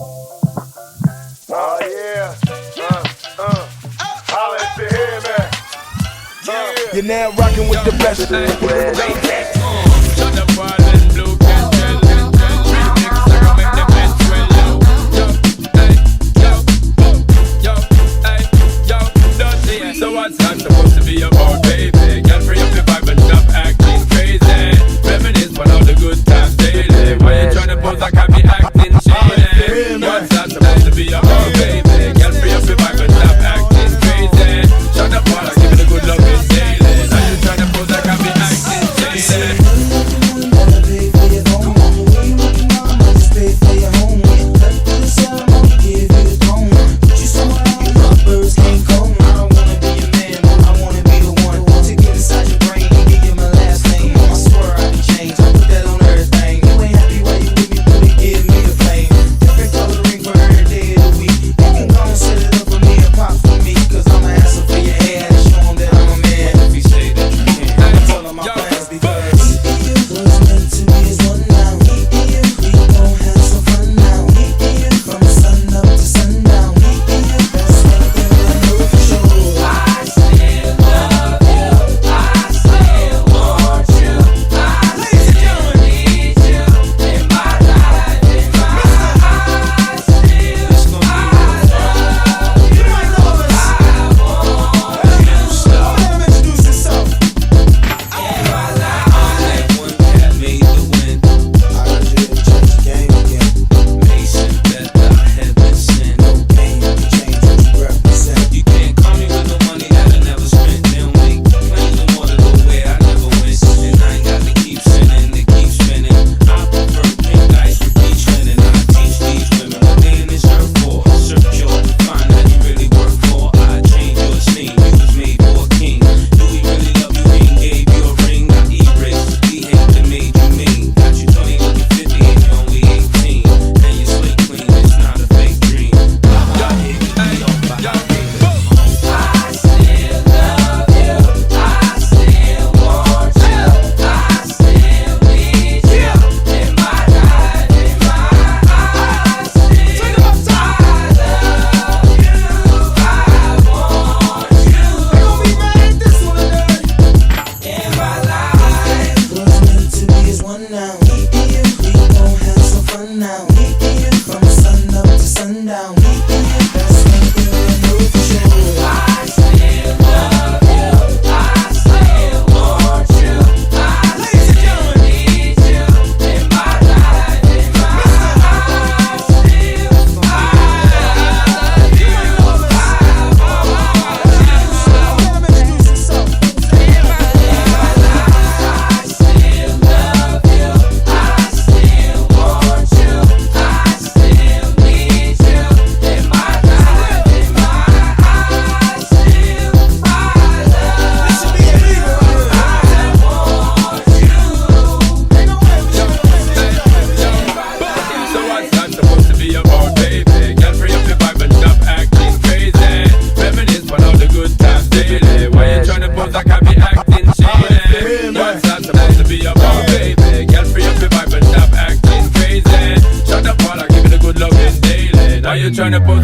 Oh yeah. Holla at the head, man. Yeah. You're now rocking with the best. Shut up all and blue candle. Remix like I make the best well low. Yo, dirty. So what's that supposed to be about, baby? Girl, free up your vibe and stop acting crazy. Reminisce on all the good times daily. Why you tryna pose like I be acting shady? What's that supposed to be about, baby? Girl, free up your vibe and stop acting crazy. Shut up all and give it a good loving daily. Now you tryna pose like I be acting shady. Trying to pose